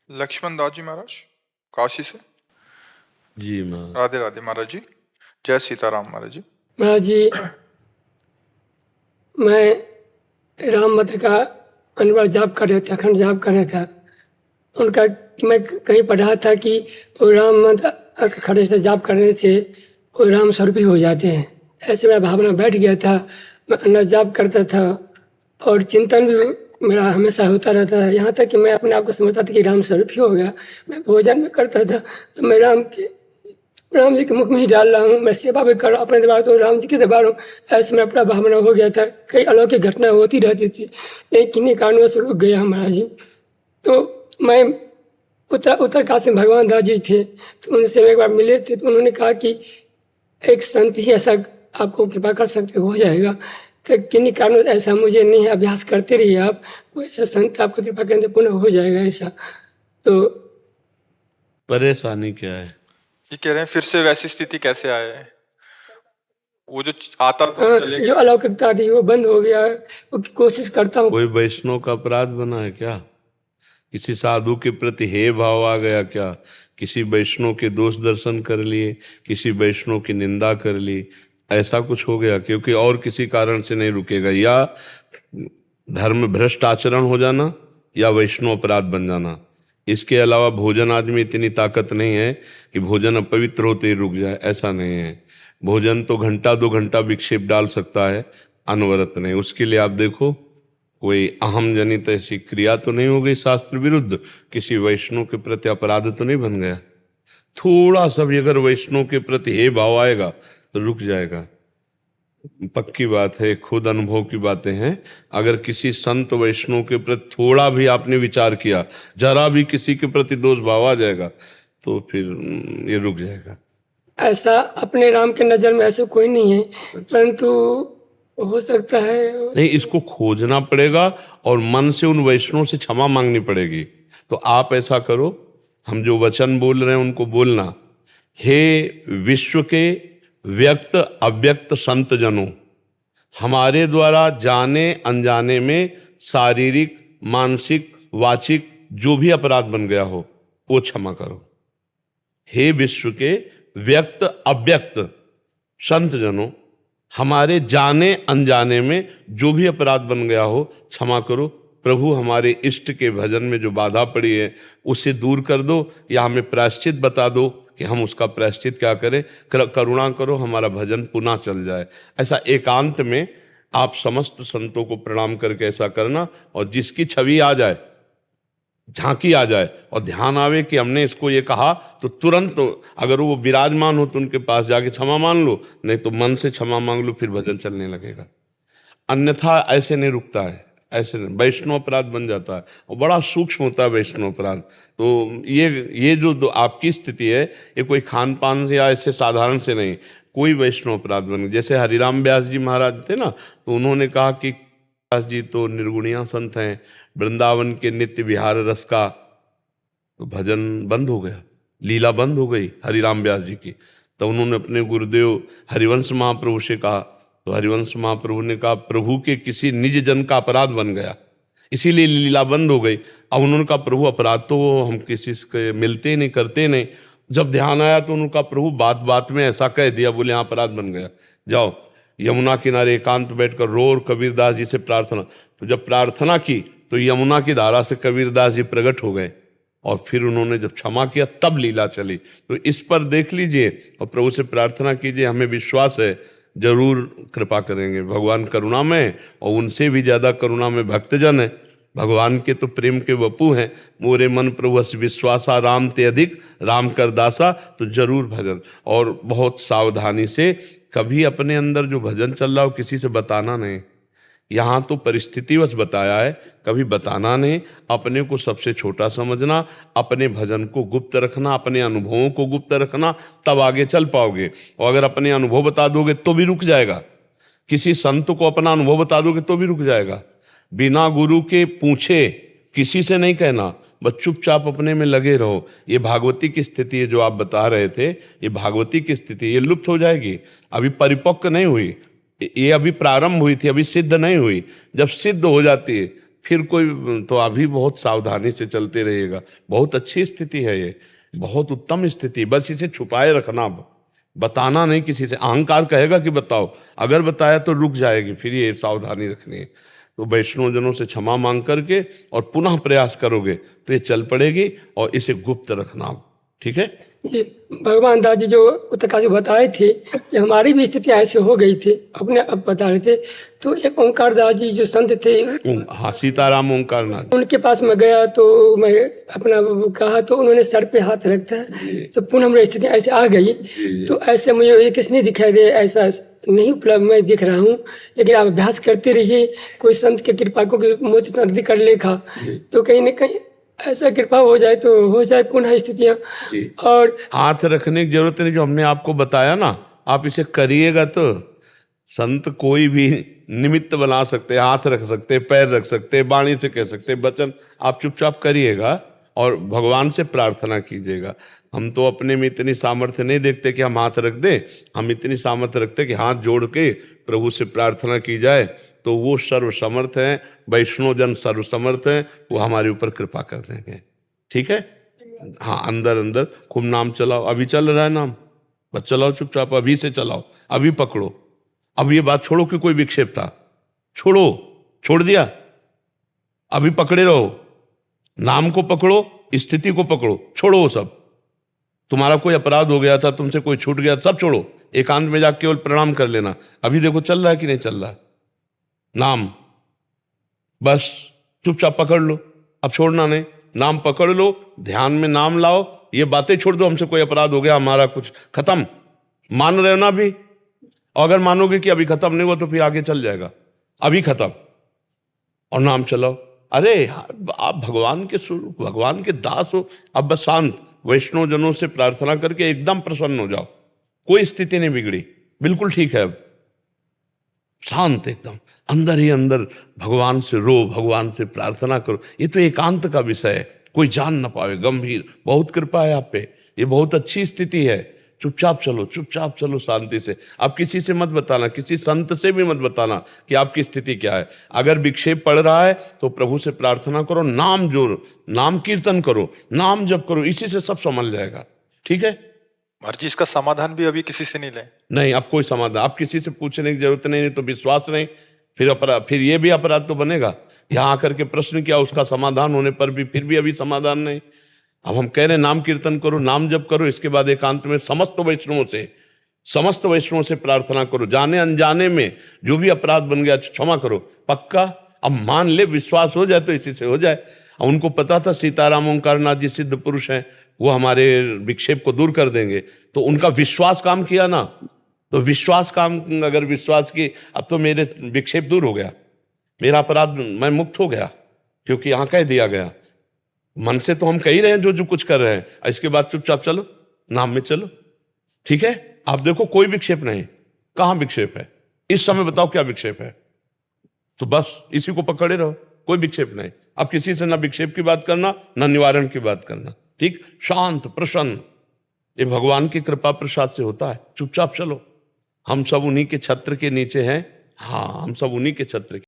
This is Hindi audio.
लक्ष्मण दास जी महाराज, काशी से। जी महाराज। राधे राधे महाराज जी। जय सीताराम महाराज जी। महाराज जी, मैं राम मंत्र का अनवर जाप कर रहा था, अखंड जाप कर रहा था। उनका मैं कहीं पढ़ा था कि वो राम मंत्र अखंड से जाप करने से वो राम स्वरूपी हो जाते हैं। ऐसे मेरा भावना बैठ गया था। मैं अनवर जाप करता था और चिंतन भी मेरा हमेशा होता रहता है, यहाँ तक कि मैं अपने आप को समझता था कि राम स्वरूप ही हो गया। मैं भोजन में करता था तो मैं राम जी के मुख में ही डाल रहा हूँ। मैं सेवा भी कर रहा हूँ अपने दरबार, तो राम जी के दरबार हूँ। ऐसे में अपना भावना हो गया था। कई अलौकिक घटना होती रहती थी, लेकिन किन्हीं कारणवश रुक गया महाराज जी। तो मैं उत्तरकाशी में भगवान दास जी थे, तो उनसे एक बार मिले थे, तो उन्होंने कहा कि एक संत ही ऐसा आपको कृपा कर सकते हो जाएगा। तो किन्हीं कारणों ऐसा मुझे नहीं है, अभ्यास करते रहिए आप, कोई ऐसा संत आपको कृपा करें तो पुनः हो जाएगा ऐसा। तो परेशानी क्या है? ये कह रहे हैं फिर से वैसी स्थिति कैसे आए? वो जो आता तो चले जो अलौकिकता थी वो बंद हो गया। वो कोशिश करता हूँ। कोई वैष्णव का अपराध बना है क्या? किसी साधु के प्रति हे भाव आ गया क्या? किसी वैष्णव के दोष दर्शन कर लिए, किसी वैष्णव की निंदा कर ली, ऐसा कुछ हो गया? क्योंकि और किसी कारण से नहीं रुकेगा, या धर्म भ्रष्ट आचरण हो जाना या वैष्णव अपराध बन जाना। इसके अलावा भोजन आदि में इतनी ताकत नहीं है कि भोजन अपवित्र होते ही रुक जाए, ऐसा नहीं है। भोजन तो घंटा 2 घंटा विक्षेप डाल सकता है, अनवरत नहीं। उसके लिए आप देखो कोई अहम जनित ऐसी क्रिया तो नहीं हो गई शास्त्र विरुद्ध, किसी वैष्णव के प्रति अपराध तो नहीं बन गया। थोड़ा सा भी अगर वैष्णव के प्रति हे भाव आएगा तो रुक जाएगा। पक्की बात है, खुद अनुभव की बातें हैं। अगर किसी संत वैष्णव के प्रति थोड़ा भी आपने विचार किया, जरा भी किसी के प्रति दोष भाव आ जाएगा तो फिर ये रुक जाएगा। ऐसा अपने राम के नज़र में ऐसा कोई नहीं है, परंतु हो सकता है नहीं, इसको खोजना पड़ेगा और मन से उन वैष्णव से क्षमा मांगनी पड़ेगी। तो आप ऐसा करो, हम जो वचन बोल रहे हैं उनको बोलना। हे विश्व के व्यक्त अव्यक्त संत जनों, हमारे द्वारा जाने अनजाने में शारीरिक, मानसिक, वाचिक जो भी अपराध बन गया हो वो क्षमा करो। हे विश्व के व्यक्त अव्यक्त संत जनों, हमारे जाने अनजाने में जो भी अपराध बन गया हो क्षमा करो। प्रभु, हमारे इष्ट के भजन में जो बाधा पड़ी है उसे दूर कर दो, या हमें प्रायश्चित बता दो कि हम उसका प्रायश्चित क्या करें। करुणा करो, हमारा भजन पुनः चल जाए। ऐसा एकांत में आप समस्त संतों को प्रणाम करके ऐसा करना, और जिसकी छवि आ जाए, झांकी आ जाए और ध्यान आवे कि हमने इसको ये कहा, तो तुरंत अगर वो विराजमान हो तो उनके पास जाके क्षमा मांग लो, नहीं तो मन से क्षमा मांग लो, फिर भजन चलने लगेगा। अन्यथा ऐसे नहीं रुकता है, ऐसे नहीं, वैष्णव अपराध बन जाता है और बड़ा सूक्ष्म होता है वैष्णव अपराध। तो ये जो आपकी स्थिति है, ये कोई खान पान से या ऐसे साधारण से नहीं, कोई वैष्णव अपराध बन गया। जैसे हरिराम व्यास जी महाराज थे ना, तो उन्होंने कहा कि व्यास जी तो निर्गुणिया संत हैं, वृंदावन के नित्य विहार रस का, तो भजन बंद हो गया, लीला बंद हो गई हरिराम व्यास जी की। तो उन्होंने अपने गुरुदेव हरिवंश महाप्रभु से कहा, तो हरिवंश महाप्रभु ने कहा प्रभु के किसी निज जन का अपराध बन गया, इसीलिए लीला बंद हो गई। अब उन्होंने कहा प्रभु, अपराध तो हम किसी से मिलते नहीं, करते नहीं। जब ध्यान आया तो उन्होंने कहा प्रभु, बात बात में ऐसा कह दिया, बोले हाँ अपराध बन गया। जाओ यमुना किनारे एकांत बैठकर रो और कबीरदास जी से प्रार्थना। तो जब प्रार्थना की तो यमुना की धारा से कबीरदास जी प्रकट हो गए, और फिर उन्होंने जब क्षमा किया तब लीला चली। तो इस पर देख लीजिए और प्रभु से प्रार्थना कीजिए, हमें विश्वास है जरूर कृपा करेंगे। भगवान करुणा में, और उनसे भी ज़्यादा करुणा में भक्तजन है। भगवान के तो प्रेम के वपू हैं। मोरे मन प्रभु अस विश्वासा, राम ते अधिक राम कर दासा। तो जरूर भजन, और बहुत सावधानी से, कभी अपने अंदर जो भजन चल रहा हो किसी से बताना नहीं। यहाँ तो परिस्थितिवश बताया है, कभी बताना नहीं। अपने को सबसे छोटा समझना, अपने भजन को गुप्त रखना, अपने अनुभवों को गुप्त रखना, तब आगे चल पाओगे। और अगर अपने अनुभव बता दोगे तो भी रुक जाएगा, किसी संत को अपना अनुभव बता दोगे तो भी रुक जाएगा। बिना गुरु के पूछे किसी से नहीं कहना, बस चुपचाप अपने में लगे रहो। ये भागवती की स्थिति है जो आप बता रहे थे, ये भागवती की स्थिति, ये लुप्त हो जाएगी। अभी परिपक्व नहीं हुई, ये अभी प्रारंभ हुई थी, अभी सिद्ध नहीं हुई। जब सिद्ध हो जाती है फिर कोई तो अभी बहुत सावधानी से चलते रहिएगा। बहुत अच्छी स्थिति है ये, बहुत उत्तम स्थिति। बस इसे छुपाए रखना, बताना नहीं किसी से। अहंकार कहेगा कि बताओ, अगर बताया तो रुक जाएगी, फिर ये सावधानी रखनी है। तो वैष्णवजनों से क्षमा मांग करके और पुनः प्रयास करोगे तो ये चल पड़ेगी, और इसे गुप्त रखना, ठीक है। ये भगवान दास जी जो उत्तरकाशी बताए थे कि हमारी भी स्थिति ऐसे हो गई थी, अपने अब बता रहे थे। तो एक ओंकार दास जी जो संत थे, हाँ, सीताराम ओंकार नाथ, उनके पास मैं गया तो मैं अपना कहा तो उन्होंने सर पे हाथ रखा, तो पुनः हमारी स्थिति ऐसे आ गई। तो ऐसे मुझे ये किसने दिखाई दे, ऐसा नहीं उपलब्ध मैं दिख रहा हूँ। लेकिन आप अभ्यास करते रहिए, कोई संत की कृपा को मोती संत कर लेखा, तो कहीं न कहीं ऐसा कृपा हो जाए तो हो जाए पुनः स्थितियाँ। और हाथ रखने की जरूरत नहीं, जो हमने आपको बताया ना, आप इसे करिएगा तो संत कोई भी निमित्त बना सकते, हाथ रख सकते, पैर रख सकते, वाणी से कह सकते, वचन। आप चुपचाप करिएगा और भगवान से प्रार्थना कीजिएगा। हम तो अपने में इतनी सामर्थ्य नहीं देखते कि हम हाथ रख दें, हम इतनी सामर्थ्य रखते कि हाथ जोड़ के प्रभु से प्रार्थना की जाए, तो वो सर्वसमर्थ हैं, वैष्णवजन सर्वसमर्थ हैं, वो हमारे ऊपर कृपा कर देंगे, ठीक है। हाँ, अंदर अंदर खूब नाम चलाओ, अभी चल रहा है नाम, बस चलाओ चुपचाप, अभी से चलाओ, अभी पकड़ो। अब ये बात छोड़ो कि कोई विक्षेप था, छोड़ो, छोड़ दिया, अभी पकड़े रहो, नाम को पकड़ो, स्थिति को पकड़ो, छोड़ो वो सब। तुम्हारा कोई अपराध हो गया था, तुमसे कोई छूट गया, सब छोड़ो, एकांत में जाकर केवल प्रणाम कर लेना। अभी देखो चल रहा है कि नहीं चल रहा है नाम, बस चुपचाप पकड़ लो, अब छोड़ना नहीं, नाम पकड़ लो, ध्यान में नाम लाओ, ये बातें छोड़ दो हमसे कोई अपराध हो गया, हमारा कुछ खत्म, मान रहे हो ना अभी। और अगर मानोगे कि अभी खत्म नहीं हुआ तो फिर आगे चल जाएगा, अभी खत्म, और नाम चलाओ। अरे आप भगवान के स्वरूप, भगवान के दास हो। अब बस शांत वैष्णव जनों से प्रार्थना करके एकदम प्रसन्न हो जाओ, कोई स्थिति नहीं बिगड़ी, बिल्कुल ठीक है। अब शांत एकदम, अंदर ही अंदर भगवान से रो, भगवान से प्रार्थना करो। ये तो एकांत का विषय है, कोई जान ना पावे, गंभीर, बहुत कृपा है आप पे, ये बहुत अच्छी स्थिति है। चुपचाप चलो, चुपचाप चलो शांति से। आप किसी से मत बताना, किसी संत से भी मत बताना कि आपकी स्थिति क्या है। अगर विक्षेप पड़ रहा है तो प्रभु से प्रार्थना करो, नाम जोड़ो, नाम कीर्तन करो, नाम जप करो, इसी से सब संभल जाएगा, ठीक है। महाराज जी, इसका समाधान भी अभी किसी से नहीं ले? नहीं, अब कोई समाधान आप किसी से पूछने की जरूरत नहीं, तो विश्वास नहीं, फिर अपराध, फिर ये भी अपराध तो बनेगा। यहाँ आकर के प्रश्न किया, उसका समाधान होने पर भी फिर भी अभी समाधान नहीं। अब हम कह रहे हैं नाम कीर्तन करो, नाम जप करो, इसके बाद एकांत में समस्त वैष्णवों से प्रार्थना करो, जाने अनजाने में जो भी अपराध बन गया क्षमा करो, पक्का। अब मान ले, विश्वास हो जाए तो इसी से हो जाए। उनको पता था सीताराम ओंकार नाथ जी सिद्ध पुरुष हैं, वो हमारे विक्षेप को दूर कर देंगे, तो उनका विश्वास काम किया ना, तो विश्वास काम, अगर विश्वास की, अब तो मेरे विक्षेप दूर हो गया, मेरा अपराध, मैं मुक्त हो गया, क्योंकि यहाँ कह दिया गया। मन से तो हम कह ही रहे हैं जो कुछ कर रहे हैं, इसके बाद चुपचाप चलो, नाम में चलो, ठीक है। आप देखो कोई विक्षेप नहीं, कहाँ विक्षेप है इस समय, बताओ क्या विक्षेप है, तो बस इसी को पकड़े रहो, कोई विक्षेप नहीं। अब किसी से ना विक्षेप की बात करना, ना निवारण की बात करना, ठीक, शांत प्रसन्न, ये भगवान की कृपा प्रसाद से होता है। चुपचाप चलो, हम सब उन्हीं के छत्र के नीचे हैं। हाँ, हम सब उन्हीं के छत्र